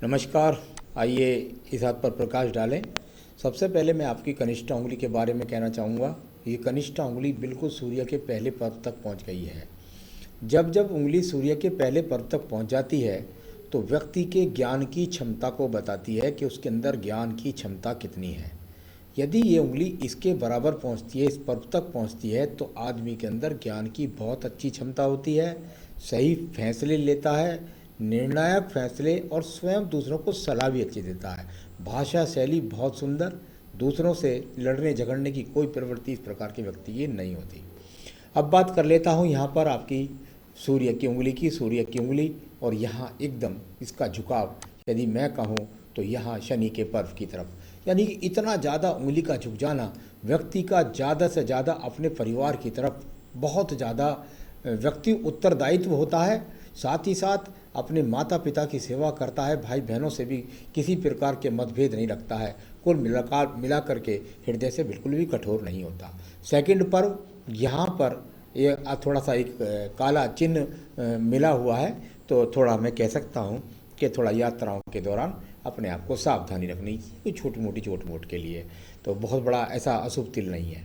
नमस्कार। आइए इस बात पर प्रकाश डालें। सबसे पहले मैं आपकी कनिष्ठ उंगली के बारे में कहना चाहूँगा। ये कनिष्ठ उंगली बिल्कुल सूर्य के पहले पर्व तक पहुँच गई है। जब जब उंगली सूर्य के पहले पर्व तक पहुँच जाती है तो व्यक्ति के ज्ञान की क्षमता को बताती है कि उसके अंदर ज्ञान की क्षमता कितनी है। यदि ये उंगली इसके बराबर पहुँचती है, इस पर्व तक पहुँचती है, तो आदमी के अंदर ज्ञान की बहुत अच्छी क्षमता होती है, सही फैसले लेता है, निर्णायक फैसले, और स्वयं दूसरों को सलाह भी अच्छी देता है। भाषा शैली बहुत सुंदर, दूसरों से लड़ने झगड़ने की कोई प्रवृत्ति इस प्रकार के व्यक्ति की नहीं होती। अब बात कर लेता हूँ यहाँ पर आपकी सूर्य की उंगली की। सूर्य की उंगली और यहाँ एकदम इसका झुकाव, यदि मैं कहूँ तो यहाँ शनि के पर्व की तरफ, यानी कि इतना ज़्यादा उंगली का झुक जाना व्यक्ति का ज़्यादा से ज़्यादा अपने परिवार की तरफ बहुत ज़्यादा व्यक्ति उत्तरदायित्व होता है। साथ ही साथ अपने माता पिता की सेवा करता है, भाई बहनों से भी किसी प्रकार के मतभेद नहीं रखता है, कुल मिला करके हृदय से बिल्कुल भी कठोर नहीं होता। सेकंड पर्व यहाँ पर ये थोड़ा सा एक काला चिन्ह मिला हुआ है, तो थोड़ा मैं कह सकता हूँ कि थोड़ा यात्राओं के दौरान अपने आप को सावधानी रखनी कोई छोटी मोटी चोट मोट के लिए, तो बहुत बड़ा ऐसा अशुभ तिल नहीं है।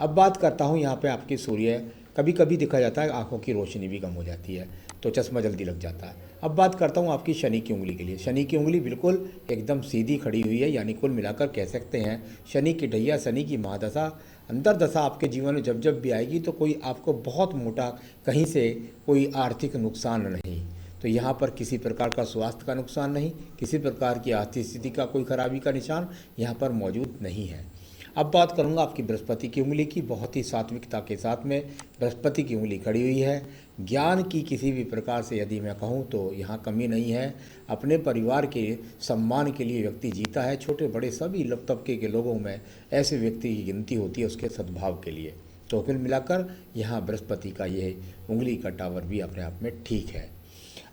अब बात करता हूँ यहाँ पे आपकी सूर्य, कभी कभी देखा जाता है आँखों की रोशनी भी कम हो जाती है तो चश्मा जल्दी लग जाता है। अब बात करता हूँ आपकी शनि की उंगली के लिए। शनि की उंगली बिल्कुल एकदम सीधी खड़ी हुई है, यानी कुल मिलाकर कह सकते हैं शनि की ढैया, शनि की महादशा, अंतर्दशा आपके जीवन में जब जब भी आएगी तो कोई आपको बहुत मोटा कहीं से कोई आर्थिक नुकसान नहीं, तो यहाँ पर किसी प्रकार का स्वास्थ्य का नुकसान नहीं, किसी प्रकार की आर्थिक स्थिति का कोई खराबी का निशान यहाँ पर मौजूद नहीं है। अब बात करूँगा आपकी बृहस्पति की उंगली की। बहुत ही सात्विकता के साथ में बृहस्पति की उंगली खड़ी हुई है। ज्ञान की किसी भी प्रकार से यदि मैं कहूँ तो यहाँ कमी नहीं है। अपने परिवार के सम्मान के लिए व्यक्ति जीता है। छोटे बड़े सभी तबके के लोगों में ऐसे व्यक्ति की गिनती होती है उसके सद्भाव के लिए। तो कुल मिलाकर यहाँ बृहस्पति का यह उंगली का टावर भी अपने आप में ठीक है।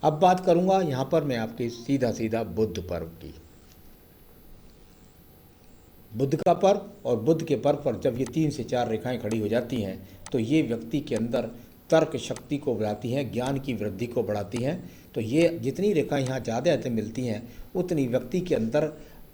अब बात करूँगा यहाँ पर मैं आपकी सीधा सीधा बुध पर्व की। बुध का पर्व और बुध के पर्व पर जब ये 3 से 4 रेखाएं खड़ी हो जाती हैं तो ये व्यक्ति के अंदर तर्क शक्ति को बढ़ाती हैं, ज्ञान की वृद्धि को बढ़ाती हैं। तो ये जितनी रेखाएं यहाँ ज़्यादा मिलती हैं उतनी व्यक्ति के अंदर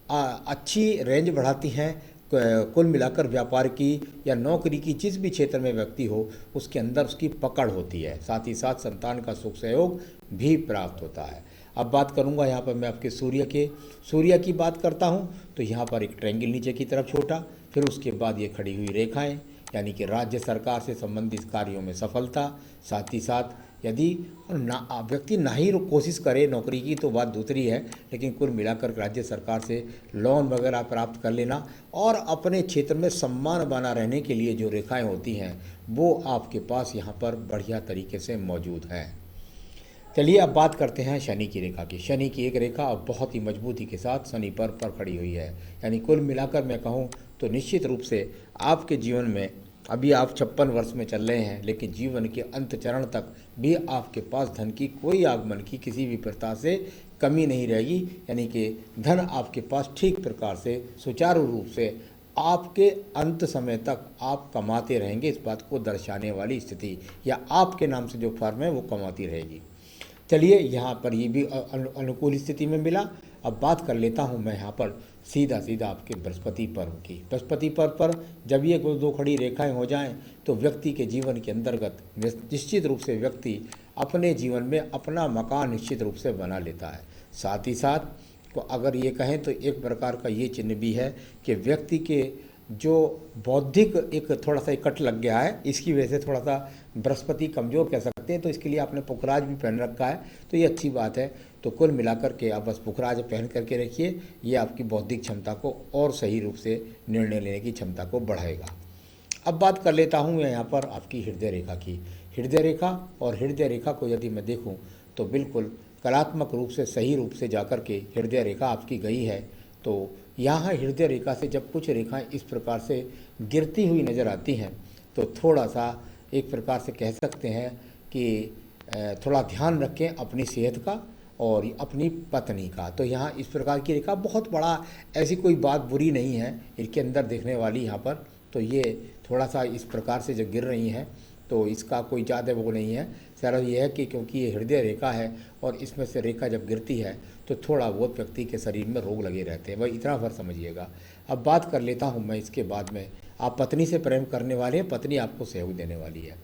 अच्छी रेंज बढ़ाती हैं। कुल मिलाकर व्यापार की या नौकरी की जिस भी क्षेत्र में व्यक्ति हो उसके अंदर उसकी पकड़ होती है। साथ ही साथ संतान का सुख सहयोग भी प्राप्त होता है। अब बात करूंगा यहाँ पर मैं आपके सूर्य की बात करता हूँ तो यहाँ पर एक ट्रायंगल नीचे की तरफ छोटा, फिर उसके बाद ये खड़ी हुई रेखाएं, यानी कि राज्य सरकार से संबंधित कार्यों में सफलता। साथ ही साथ यदि व्यक्ति ना ही कोशिश करे नौकरी की तो बात दूसरी है, लेकिन कुल मिलाकर राज्य सरकार से लोन वगैरह प्राप्त कर लेना और अपने क्षेत्र में सम्मान बना रहने के लिए जो रेखाएं होती हैं वो आपके पास यहाँ पर बढ़िया तरीके से मौजूद हैं। चलिए अब बात करते हैं शनि की रेखा की। शनि की एक रेखा अब बहुत ही मजबूती के साथ शनि पर खड़ी हुई है, यानी कुल मिलाकर मैं कहूँ तो निश्चित रूप से आपके जीवन में अभी आप 56 वर्ष में चल रहे हैं, लेकिन जीवन के अंत चरण तक भी आपके पास धन की कोई आगमन की किसी भी प्रकार से कमी नहीं रहेगी, यानी कि धन आपके पास ठीक प्रकार से सुचारू रूप से आपके अंत समय तक आप कमाते रहेंगे। इस बात को दर्शाने वाली स्थिति, या आपके नाम से जो फर्म है वो कमाती रहेगी। चलिए यहाँ पर ये भी अनुकूल स्थिति में मिला। अब बात कर लेता हूँ मैं यहाँ पर सीधा आपके बृहस्पति पर्व की। बृहस्पति पर्व पर जब ये दो खड़ी रेखाएं हो जाएं तो व्यक्ति के जीवन के अंतर्गत निश्चित रूप से व्यक्ति अपने जीवन में अपना मकान निश्चित रूप से बना लेता है। साथ ही साथ को अगर ये कहें तो एक प्रकार का ये चिन्ह भी है कि व्यक्ति के जो बौद्धिक एक थोड़ा सा कट लग गया है, इसकी वजह से थोड़ा सा बृहस्पति कमज़ोर कह सकते हैं, तो इसके लिए आपने पुखराज भी पहन रखा है तो ये अच्छी बात है। तो कुल मिलाकर के आप बस पुखराज पहन करके रखिए, ये आपकी बौद्धिक क्षमता को और सही रूप से निर्णय लेने की क्षमता को बढ़ाएगा। अब बात कर लेता हूँ मैं यहाँ पर आपकी हृदय रेखा की। हृदय रेखा और हृदय रेखा को यदि मैं देखूँ तो बिल्कुल कलात्मक रूप से सही रूप से जाकर के हृदय रेखा आपकी गई है। तो यहाँ हृदय रेखा से जब कुछ रेखाएं इस प्रकार से गिरती हुई नज़र आती हैं तो थोड़ा सा एक प्रकार से कह सकते हैं कि थोड़ा ध्यान रखें अपनी सेहत का और अपनी पत्नी का। तो यहाँ इस प्रकार की रेखा बहुत बड़ा ऐसी कोई बात बुरी नहीं है इनके अंदर देखने वाली यहाँ पर। तो ये थोड़ा सा इस प्रकार से जब गिर रही हैं तो इसका कोई ज़्यादा वो नहीं है। सिर्फ ये है कि क्योंकि ये हृदय रेखा है और इसमें से रेखा जब गिरती है तो थोड़ा बहुत व्यक्ति के शरीर में रोग लगे रहते हैं, वही इतना भर समझिएगा। अब बात कर लेता हूँ मैं इसके बाद में, आप पत्नी से प्रेम करने वाले हैं, पत्नी आपको सहयोग देने वाली है।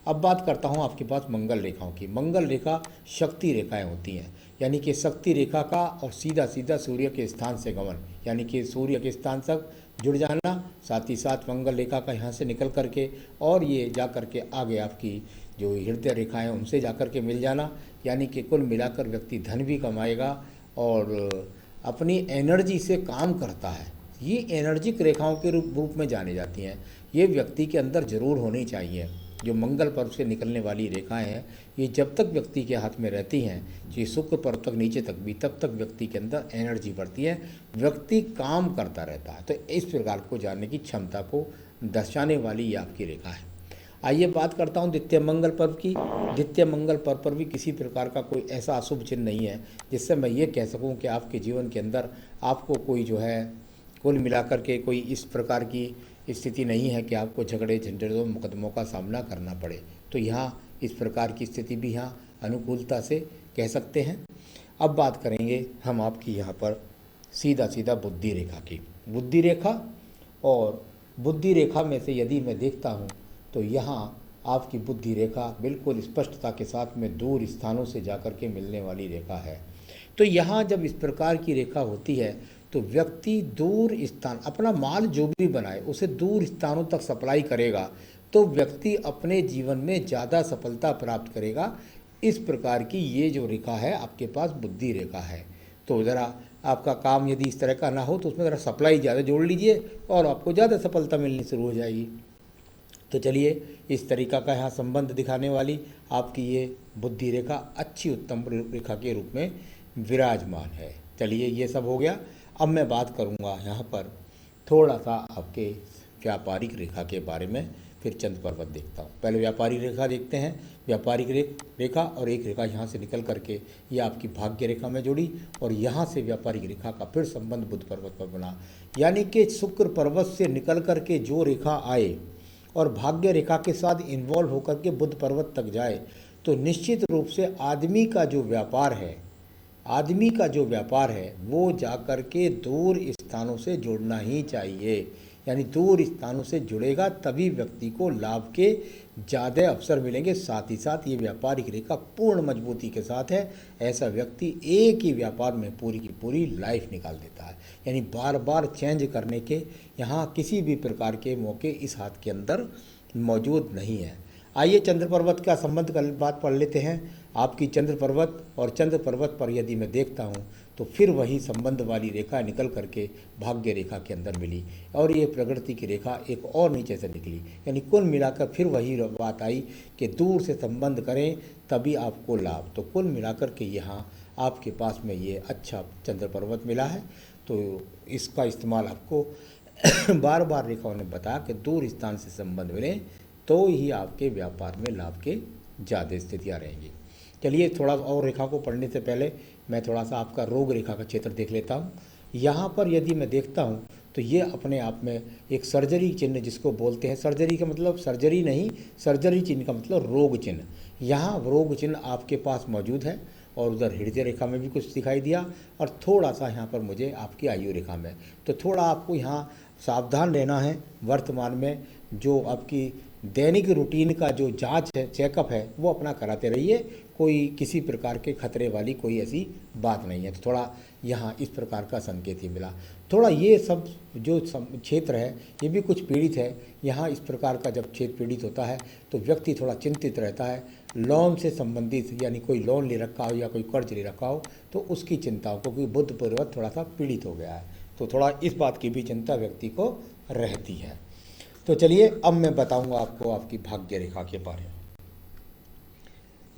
अब बात करता हूँ आपके पास मंगल रेखाओं की। मंगल रेखा शक्ति रेखाएं होती हैं, यानी कि शक्ति रेखा का और सीधा सीधा सूर्य के स्थान से गमन, यानी कि सूर्य के स्थान तक जुड़ जाना, साथ ही साथ मंगल रेखा का यहाँ से निकल करके और ये जा करके आगे आपकी जो हृदय रेखा है उनसे जा कर के मिल जाना, यानी कि कुल मिलाकर व्यक्ति धन भी कमाएगा और अपनी एनर्जी से काम करता है। ये एनर्जिक रेखाओं के रूप में जानी जाती हैं। ये व्यक्ति के अंदर जरूर होनी चाहिए। जो मंगल पर्व से निकलने वाली रेखाएं हैं, ये जब तक व्यक्ति के हाथ में रहती हैं, ये शुक्र पर्व तक नीचे तक भी, तब तक व्यक्ति के अंदर एनर्जी बढ़ती है, व्यक्ति काम करता रहता है। तो इस प्रकार को जानने की क्षमता को दर्शाने वाली ये आपकी रेखा है। आइए बात करता हूँ द्वितीय मंगल पर्व की। द्वितीय मंगल पर्व पर भी किसी प्रकार का कोई ऐसा अशुभ चिन्ह नहीं है जिससे मैं ये कह सकूँ कि आपके जीवन के अंदर आपको कोई जो है कुल मिलाकर के कोई इस प्रकार की स्थिति नहीं है कि आपको झगड़े झंझटों मुकदमों का सामना करना पड़े। तो यहाँ इस प्रकार की स्थिति भी यहाँ अनुकूलता से कह सकते हैं। अब बात करेंगे हम आपकी यहाँ पर सीधा सीधा बुद्धि रेखा की। बुद्धि रेखा और बुद्धि रेखा में से यदि मैं देखता हूँ तो यहाँ आपकी बुद्धि रेखा बिल्कुल स्पष्टता के साथ में दूर स्थानों से जाकर के मिलने वाली रेखा है। तो यहाँ जब इस प्रकार की रेखा होती है तो व्यक्ति दूर स्थान, अपना माल जो भी बनाए उसे दूर स्थानों तक सप्लाई करेगा, तो व्यक्ति अपने जीवन में ज़्यादा सफलता प्राप्त करेगा। इस प्रकार की ये जो रेखा है आपके पास बुद्धि रेखा है। तो ज़रा आपका काम यदि इस तरह का ना हो तो उसमें ज़रा सप्लाई ज़्यादा जोड़ लीजिए और आपको ज़्यादा सफलता मिलनी शुरू हो जाएगी। तो चलिए, इस तरीका का यहाँ संबंध दिखाने वाली आपकी ये बुद्धि रेखा अच्छी उत्तम रेखा के रूप में विराजमान है। चलिए, ये सब हो गया। अब मैं बात करूँगा यहाँ पर थोड़ा सा आपके व्यापारिक रेखा के बारे में, फिर चंद्र पर्वत देखता हूँ। पहले व्यापारिक रेखा देखते हैं। व्यापारिक रेखा और एक रेखा यहाँ से निकल करके ये आपकी भाग्य रेखा में जुड़ी और यहाँ से व्यापारिक रेखा का फिर संबंध बुध पर्वत पर बना, यानी कि शुक्र पर्वत से निकल करके जो रेखा आए और भाग्य रेखा के साथ इन्वॉल्व होकर के बुध पर्वत तक जाए, तो निश्चित रूप से आदमी का जो व्यापार है वो जाकर के दूर स्थानों से जुड़ना ही चाहिए। यानी दूर स्थानों से जुड़ेगा तभी व्यक्ति को लाभ के ज़्यादा अवसर मिलेंगे। साथ ही साथ ये व्यापारिक रेखा पूर्ण मजबूती के साथ है। ऐसा व्यक्ति एक ही व्यापार में पूरी की पूरी लाइफ निकाल देता है। यानी बार बार चेंज करने के यहाँ किसी भी प्रकार के मौके इस हाथ के अंदर मौजूद नहीं है। आइए चंद्र पर्वत का संबंध का बात पढ़ लेते हैं। आपकी चंद्र पर्वत और चंद्र पर्वत पर यदि मैं देखता हूँ तो फिर वही संबंध वाली रेखा निकल करके भाग्य रेखा के अंदर मिली और ये प्रकृति की रेखा एक और नीचे से निकली। यानी कुल मिलाकर फिर वही बात आई कि दूर से संबंध करें तभी आपको लाभ। तो कुल मिलाकर के यहाँ आपके पास में ये अच्छा चंद्र पर्वत मिला है। तो इसका इस्तेमाल आपको बार बार रेखाओं ने बताया कि दूर स्थान से संबंध मिले तो ही आपके व्यापार में लाभ के ज़्यादा स्थितियाँ रहेंगी। चलिए, थोड़ा और रेखा को पढ़ने से पहले मैं थोड़ा सा आपका रोग रेखा का क्षेत्र देख लेता हूँ। यहाँ पर यदि मैं देखता हूँ तो ये अपने आप में एक सर्जरी चिन्ह जिसको बोलते हैं, सर्जरी का मतलब सर्जरी नहीं, सर्जरी चिन्ह का मतलब रोग चिन्ह। यहाँ रोग चिन्ह आपके पास मौजूद है और उधर हृदय रेखा में भी कुछ दिखाई दिया और थोड़ा सा यहाँ पर मुझे आपकी आयु रेखा में। तो थोड़ा आपको यहाँ सावधान रहना है। वर्तमान में जो आपकी दैनिक रूटीन का जो जांच है, चेकअप है, वो अपना कराते रहिए। कोई किसी प्रकार के खतरे वाली कोई ऐसी बात नहीं है। तो थोड़ा यहाँ इस प्रकार का संकेत ही मिला। थोड़ा ये सब जो क्षेत्र है ये भी कुछ पीड़ित है। यहाँ इस प्रकार का जब क्षेत्र पीड़ित होता है तो व्यक्ति थोड़ा चिंतित रहता है। लोन से संबंधित, यानी कोई लोन ले रखा हो या कोई कर्ज ले रखा हो तो उसकी चिंताओं को, क्योंकि बुध पर्वत थोड़ा सा पीड़ित हो गया है, तो थोड़ा इस बात की भी चिंता व्यक्ति को रहती है। तो चलिए, अब मैं बताऊंगा आपको आपकी भाग्य रेखा के बारे में।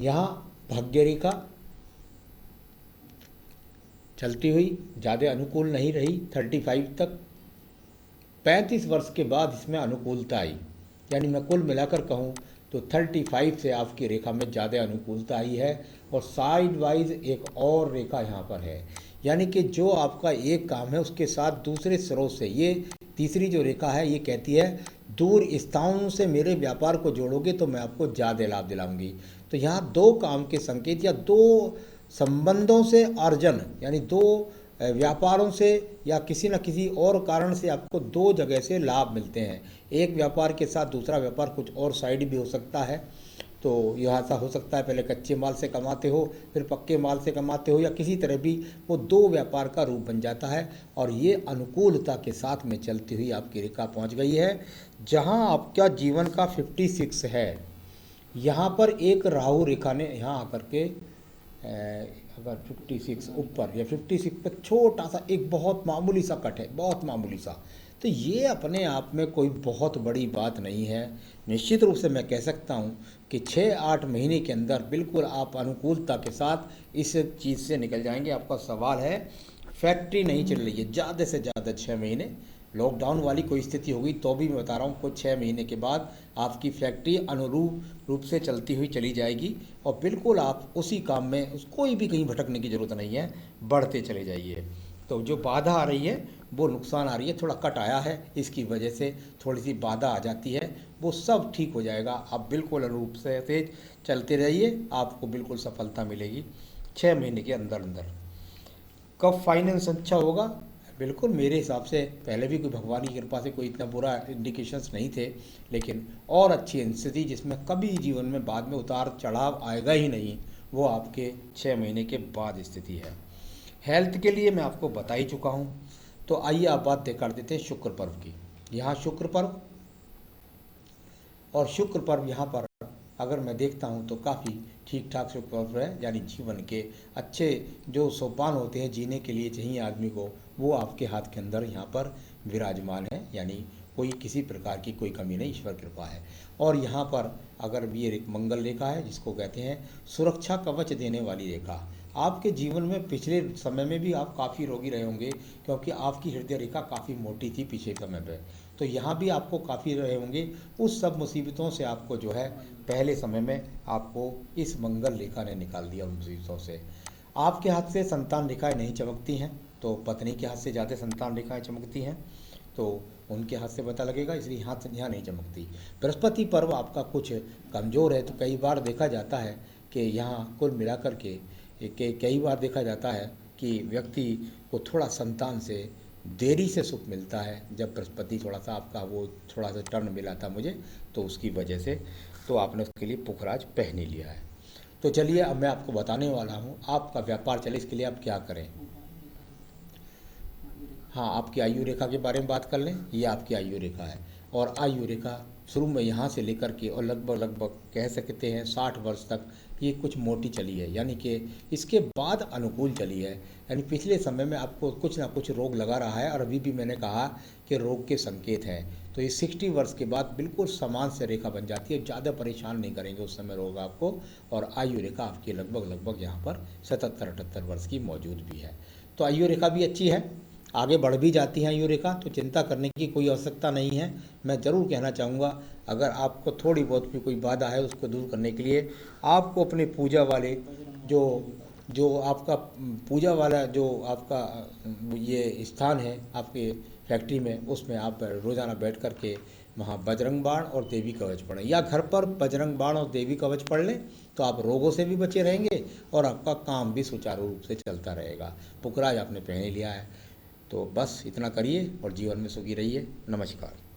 यहाँ भाग्य रेखा चलती हुई ज़्यादा अनुकूल नहीं रही 35 तक। 35 वर्ष के बाद इसमें अनुकूलता आई। यानी मैं कुल मिलाकर कहूँ तो 35 से आपकी रेखा में ज़्यादा अनुकूलता आई है। और साइड वाइज एक और रेखा यहाँ पर है, यानी कि जो आपका एक काम है उसके साथ दूसरे स्रोत से, ये तीसरी जो रेखा है ये कहती है दूर स्थानों से मेरे व्यापार को जोड़ोगे तो मैं आपको ज़्यादा लाभ दिलाऊंगी। तो यहाँ दो काम के संकेत या दो संबंधों से अर्जन, यानी दो व्यापारों से या किसी न किसी और कारण से आपको दो जगह से लाभ मिलते हैं। एक व्यापार के साथ दूसरा व्यापार कुछ और साइड भी हो सकता है। तो यह ऐसा हो सकता है पहले कच्चे माल से कमाते हो, फिर पक्के माल से कमाते हो, या किसी तरह भी वो दो व्यापार का रूप बन जाता है। और ये अनुकूलता के साथ में चलती हुई आपकी रेखा पहुंच गई है जहां आपका जीवन का 56 है। यहाँ पर एक राहु रेखा ने यहाँ आकर के अगर 56 ऊपर या 56 पर छोटा सा एक बहुत मामूली सा कट है, बहुत मामूली सा, तो ये अपने आप में कोई बहुत बड़ी बात नहीं है। निश्चित रूप से मैं कह सकता हूँ कि 6-8 महीने के अंदर बिल्कुल आप अनुकूलता के साथ इस चीज़ से निकल जाएंगे। आपका सवाल है फैक्ट्री नहीं चल रही है, ज़्यादा से ज़्यादा 6 महीने, लॉकडाउन वाली कोई स्थिति होगी तो भी मैं बता रहा हूँ कुछ 6 महीने के बाद आपकी फैक्ट्री अनुरूप रूप से चलती हुई चली जाएगी और बिल्कुल आप उसी काम में कोई भी कहीं भटकने की ज़रूरत नहीं है, बढ़ते चले जाइए। तो जो बाधा आ रही है वो नुकसान आ रही है, थोड़ा कट आया है, इसकी वजह से थोड़ी सी बाधा आ जाती है, वो सब ठीक हो जाएगा। आप बिल्कुल अनुरूप से चलते रहिए, आपको बिल्कुल सफलता मिलेगी 6 महीने के अंदर अंदर। कब फाइनेंस अच्छा होगा? बिल्कुल मेरे हिसाब से पहले भी कोई भगवान की कृपा से कोई इतना बुरा इंडिकेशंस नहीं थे, लेकिन और अच्छी स्थिति जिसमें कभी जीवन में बाद में उतार चढ़ाव आएगा ही नहीं, वो आपके 6 महीने के बाद स्थिति है। हेल्थ के लिए मैं आपको बता ही चुका हूँ। तो आइए आप बात कर देते हैं शुक्र पर्व की। यहाँ शुक्र पर्व और शुक्र पर्व यहाँ पर अगर मैं देखता हूँ तो काफ़ी ठीक ठाक शुक्र पर्व है, यानी जीवन के अच्छे जो सोपान होते हैं जीने के लिए चाहिए आदमी को, वो आपके हाथ के अंदर यहाँ पर विराजमान है, यानी कोई किसी प्रकार की कोई कमी नहीं, ईश्वर कृपा है। और यहाँ पर अगर ये एक मंगल रेखा है जिसको कहते हैं सुरक्षा कवच देने वाली रेखा। आपके जीवन में पिछले समय में भी आप काफ़ी रोगी रहे होंगे क्योंकि आपकी हृदय रेखा काफ़ी मोटी थी पिछले समय पे, तो यहाँ भी आपको काफ़ी रहे होंगे। उस सब मुसीबतों से आपको जो है पहले समय में आपको इस मंगल रेखा ने निकाल दिया उन मुसीबतों से। आपके हाथ से संतान रेखाएं नहीं चमकती हैं, तो पत्नी के हाथ से ज़्यादा संतान रेखाएं चमकती हैं, तो उनके हाथ से पता लगेगा, इसलिए हाथ यहाँ नहीं चमकती। बृहस्पति पर्व आपका कुछ कमज़ोर है, तो कई बार देखा जाता है कि यहाँ कुल मिलाकर के कई बार देखा जाता है कि व्यक्ति को थोड़ा संतान से देरी से सुख मिलता है। जब बृहस्पति थोड़ा सा आपका वो थोड़ा सा टर्न मिला था मुझे, तो उसकी वजह से तो आपने उसके लिए पुखराज पहन ही लिया है। तो चलिए अब मैं आपको बताने वाला हूँ आपका व्यापार चले इसके लिए आप क्या करें। हाँ, आपकी आयु रेखा के बारे में बात कर लें। ये आपकी आयु रेखा है और आयु रेखा शुरू में यहाँ से लेकर के और लगभग कह सकते हैं 60 वर्ष तक ये कुछ मोटी चली है, यानी कि इसके बाद अनुकूल चली है। यानी पिछले समय में आपको कुछ ना कुछ रोग लगा रहा है और अभी भी मैंने कहा कि रोग के संकेत हैं। तो ये 60 वर्ष के बाद बिल्कुल समान से रेखा बन जाती है, ज़्यादा परेशान नहीं करेंगे उस समय रोग आपको। और आयु रेखा आपकी लगभग यहाँ पर 77-78 वर्ष की मौजूद भी है। तो आयु रेखा भी अच्छी है, आगे बढ़ भी जाती है आयु रेखा, तो चिंता करने की कोई आवश्यकता नहीं है। मैं ज़रूर कहना चाहूँगा अगर आपको थोड़ी बहुत भी कोई बाधा है उसको दूर करने के लिए आपको अपने पूजा वाले जो जो आपका पूजा वाला जो आपका ये स्थान है आपके फैक्ट्री में, उसमें आप रोज़ाना बैठ कर के वहाँ बजरंग बाण और देवी कवच पढ़ें, या घर पर बजरंग बाण और देवी कवच पढ़ लें, तो आप रोगों से भी बचे रहेंगे और आपका काम भी सुचारू रूप से चलता रहेगा। पुखराज आपने पहन लिया है, तो बस इतना करिए और जीवन में सुखी रहिए। नमस्कार।